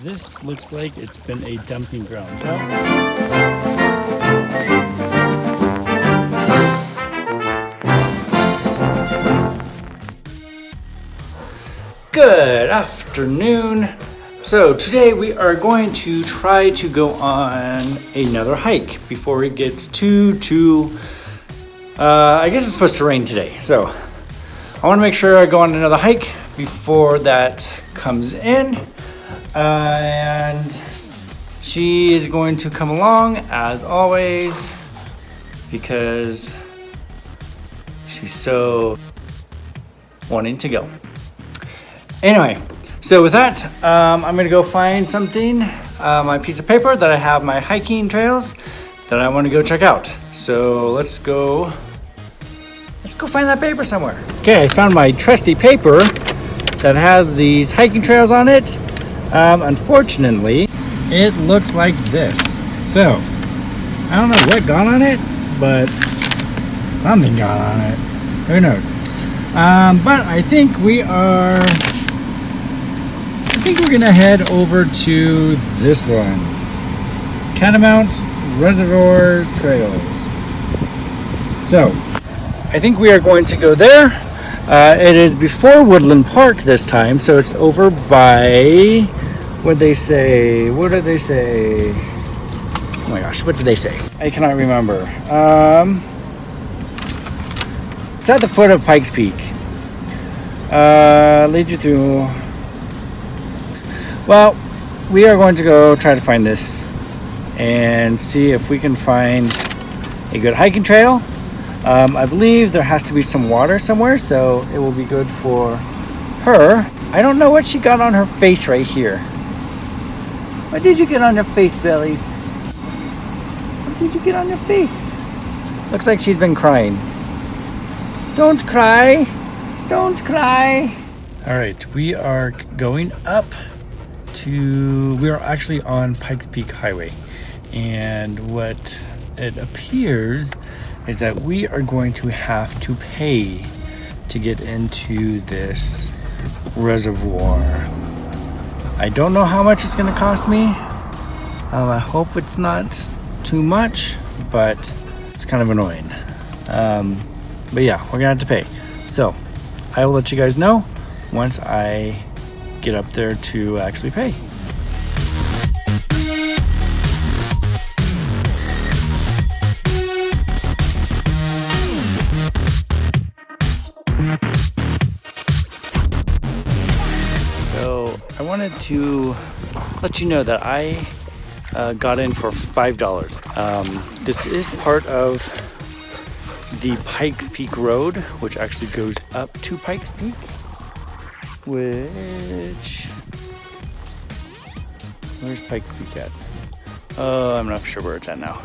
this looks like it's been a dumping ground. Good afternoon. So today we are going to try to go on another hike before it gets too I guess it's supposed to rain today. So I want to make sure I go on another hike before that comes in. And she is going to come along as always because she's so wanting to go. Anyway, so with that, I'm gonna go find something, my piece of paper that I have my hiking trails that I want to go check out. So let's go find that paper somewhere. Okay, I found my trusty paper that has these hiking trails on it. Unfortunately, it looks like this. So I don't know what got on it, but something got on it. Who knows? But I think we're gonna head over to this one, Catamount Reservoir Trails. So I think we are going to go there. It is before Woodland Park this time, so it's over by, what did they say? Oh my gosh, what did they say? I cannot remember. It's at the foot of Pikes Peak. Lead you through. Well, we are going to go try to find this and see if we can find a good hiking trail. I believe there has to be some water somewhere, so it will be good for her. I don't know what she got on her face right here. What did you get on your face, Belly? What did you get on your face? Looks like she's been crying. Don't cry. Don't cry. All right, we are going up to, we are actually on Pikes Peak Highway. And what it appears is that we are going to have to pay to get into this reservoir. I don't know how much it's gonna cost me. I hope it's not too much, but it's kind of annoying. But yeah, we're gonna have to pay. So I will let you guys know once I get up there to actually pay. So I wanted to let you know that I got in for $5. This is part of the Pikes Peak Road, which actually goes up to Pikes Peak, which, where's Pikes Peak at? Oh, I'm not sure where it's at now,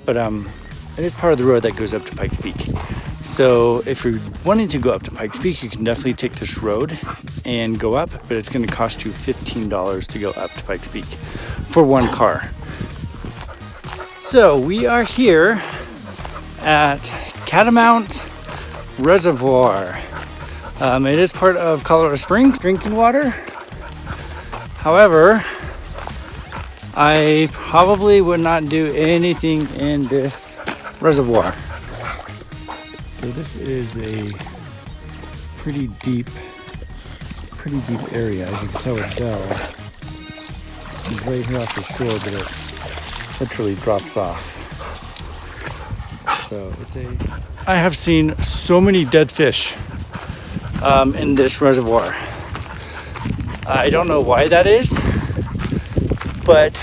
but it is part of the road that goes up to Pikes Peak. So if you're wanting to go up to Pikes Peak, you can definitely take this road and go up, but it's going to cost you $15 to go up to Pikes Peak for one car. So we are here at Catamount Reservoir. It is part of Colorado Springs drinking water. However, I probably would not do anything in this reservoir. So this is a pretty deep area, as you can tell with Belle. She's right here off the shore, but it literally drops off. So I have seen so many dead fish in this reservoir. I don't know why that is, but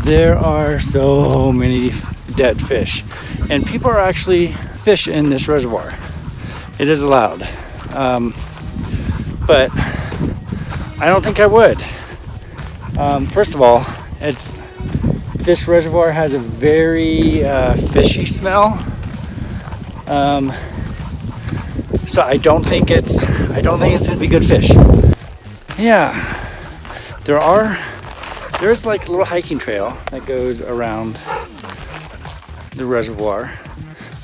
there are so many dead fish, and people are actually fish in this reservoir. It is allowed, but I don't think I would. First of all, this reservoir has a very fishy smell, so I don't think it's gonna be good fish. Yeah, there's like a little hiking trail that goes around the reservoir.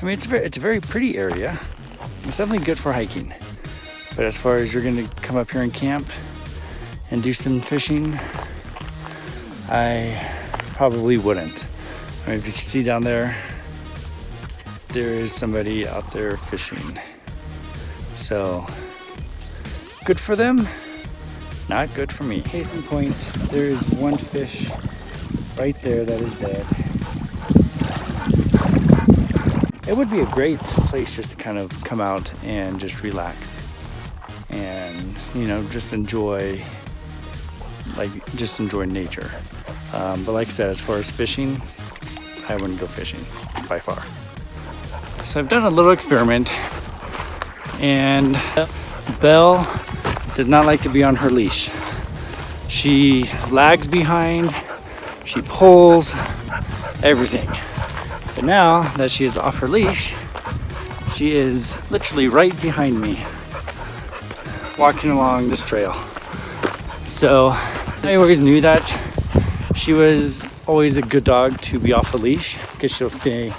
I mean, it's a very pretty area. It's definitely good for hiking. But as far as you're gonna come up here and camp and do some fishing, I probably wouldn't. I mean, if you can see down there, there is somebody out there fishing. So, good for them, not good for me. Case in point, there is one fish right there that is dead. It would be a great place just to kind of come out and just relax and, you know, just enjoy nature. But like I said, as far as fishing, I wouldn't go fishing by far. So I've done a little experiment, and Belle does not like to be on her leash. She lags behind, she pulls, everything. But now that she is off her leash, she is literally right behind me, walking along this trail. So I always knew that she was always a good dog to be off a leash because she'll stay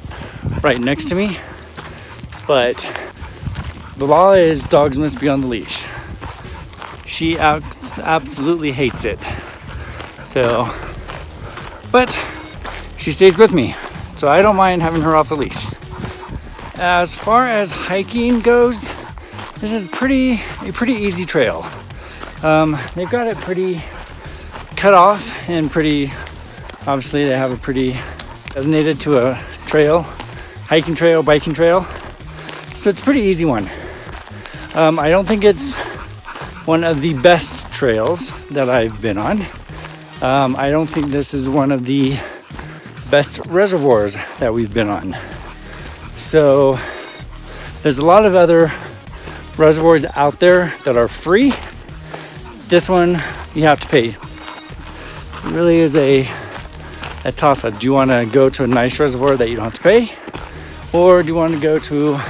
right next to me. But the law is dogs must be on the leash. She absolutely hates it. So, but she stays with me, so I don't mind having her off the leash. As far as hiking goes, this is a pretty easy trail. They've got it pretty cut off and pretty, obviously they have a pretty designated to a trail, hiking trail, biking trail. So it's a pretty easy one. I don't think it's one of the best trails that I've been on. I don't think this is one of the best reservoirs that we've been on. So there's a lot of other reservoirs out there that are free. This one you have to pay. It really is a toss-up. Do you want to go to a nice reservoir that you don't have to pay, or do you want to go to a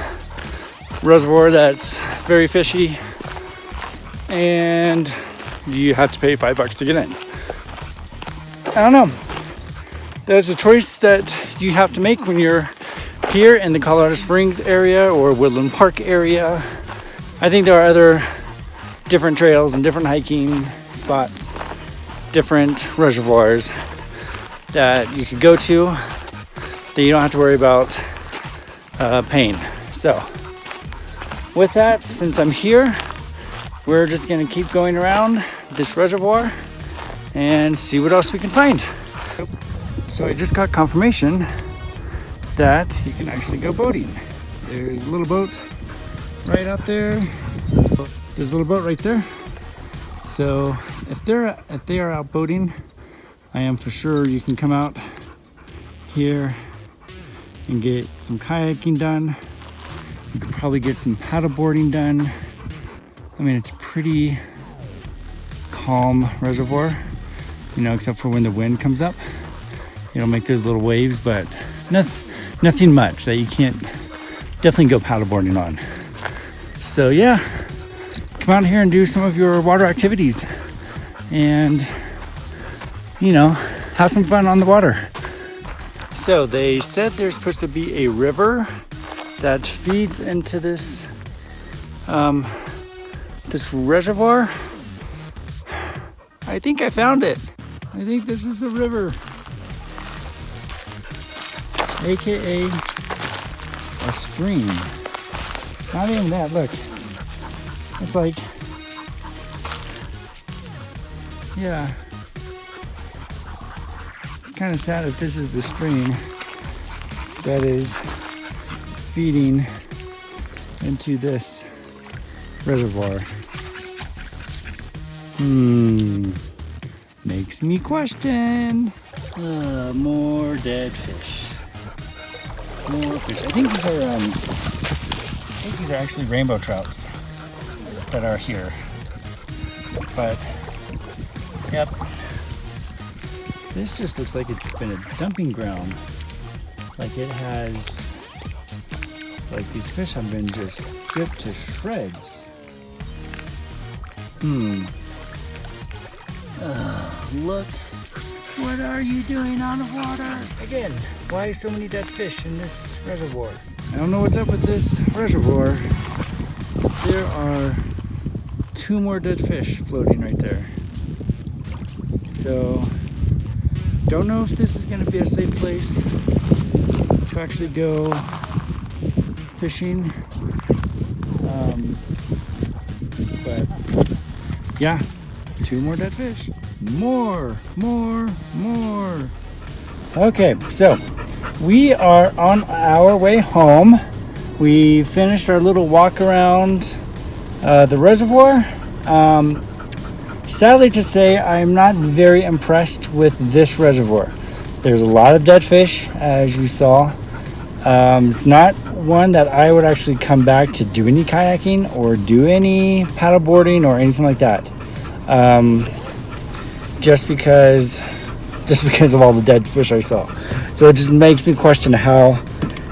reservoir that's very fishy and you have to pay $5 to get in? I don't know. That's a choice that you have to make when you're here in the Colorado Springs area or Woodland Park area. I think there are other different trails and different hiking spots, different reservoirs that you could go to that you don't have to worry about paying. So with that, since I'm here, we're just gonna keep going around this reservoir and see what else we can find. So I just got confirmation that you can actually go boating. There's a little boat right out there. There's a little boat right there. So if they are out boating, I am for sure you can come out here and get some kayaking done. You could probably get some paddleboarding done. I mean, it's a pretty calm reservoir, you know, except for when the wind comes up. It'll make those little waves, but nothing much that you can't definitely go paddleboarding on. So yeah, come out here and do some of your water activities and, you know, have some fun on the water. So they said there's supposed to be a river that feeds into this this reservoir. I think I found it. I think this is the river, aka a stream. Not even that, look. It's like, yeah. Kind of sad that this is the stream that is feeding into this reservoir. Makes me question. More dead fish. More fish. I think these are actually rainbow trouts that are here. But yep. This just looks like it's been a dumping ground. Like it has, like these fish have been just ripped to shreds. Look, what are you doing out of water? Again, why so many dead fish in this reservoir? I don't know what's up with this reservoir. There are 2 more dead fish floating right there. So don't know if this is going to be a safe place to actually go fishing. But yeah, 2 more dead fish. More. Okay, so we are on our way home. We finished our little walk around the reservoir. Sadly to say, I'm not very impressed with this reservoir. There's a lot of dead fish, as you saw. It's not one that I would actually come back to do any kayaking or do any paddleboarding or anything like that. Just because of all the dead fish I saw. So it just makes me question how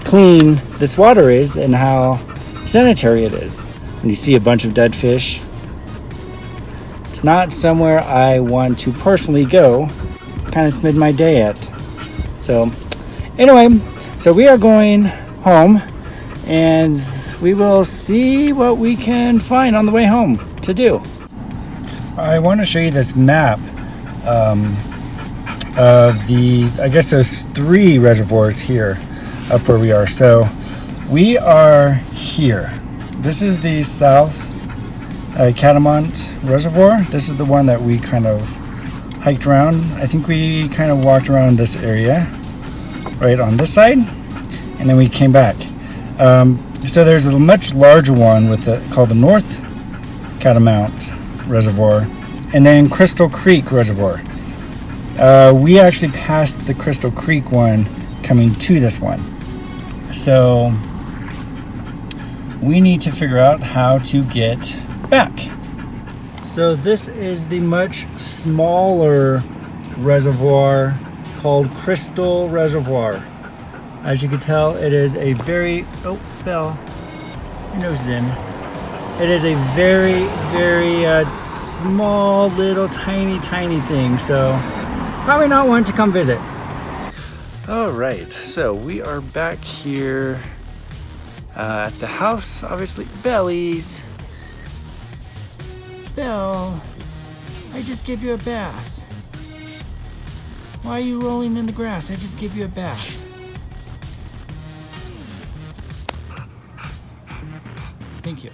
clean this water is and how sanitary it is. When you see a bunch of dead fish, it's not somewhere I want to personally go. Kind of spend my day at. So anyway, so we are going home and we will see what we can find on the way home to do. I want to show you this map of the, I guess there's 3 reservoirs here up where we are. So we are here. This is the South Catamount Reservoir. This is the one that we kind of hiked around. I think we kind of walked around this area right on this side, and then we came back. So there's a much larger one with called the North Catamount Reservoir, and then Crystal Creek Reservoir. We actually passed the Crystal Creek one coming to this one. So we need to figure out how to get back. So this is the much smaller reservoir called Crystal Reservoir. As you can tell, it is a very, oh, Belle, your nose is in. It is a very, very small, little, tiny thing. So probably not one to come visit. All right, so we are back here at the house, obviously. Belly's. Belle, I just gave you a bath. Why are you rolling in the grass? I just gave you a bath. Thank you.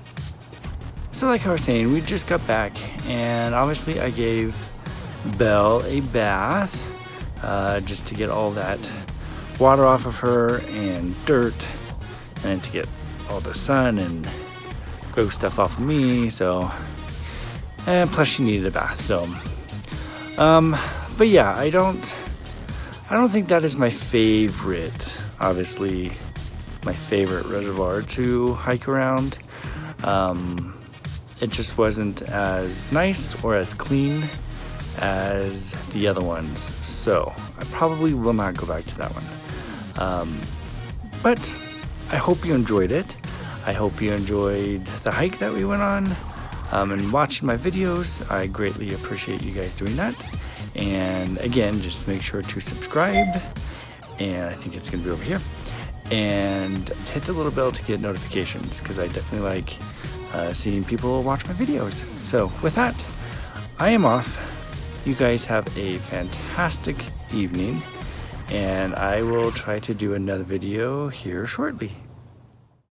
So like I was saying, we just got back and obviously I gave Belle a bath just to get all that water off of her and dirt, and to get all the sun and gross stuff off of me. So, and plus she needed a bath. So, but yeah, I don't think that is my favorite, obviously my favorite reservoir to hike around. It just wasn't as nice or as clean as the other ones, so I probably will not go back to that one. But I hope you enjoyed it. I hope you enjoyed the hike that we went on, and watching my videos. I greatly appreciate you guys doing that. And again, just make sure to subscribe, and I think it's gonna be over here, and hit the little bell to get notifications, because I definitely like seeing people watch my videos. So with that, I am off. You guys have a fantastic evening, and I will try to do another video here shortly.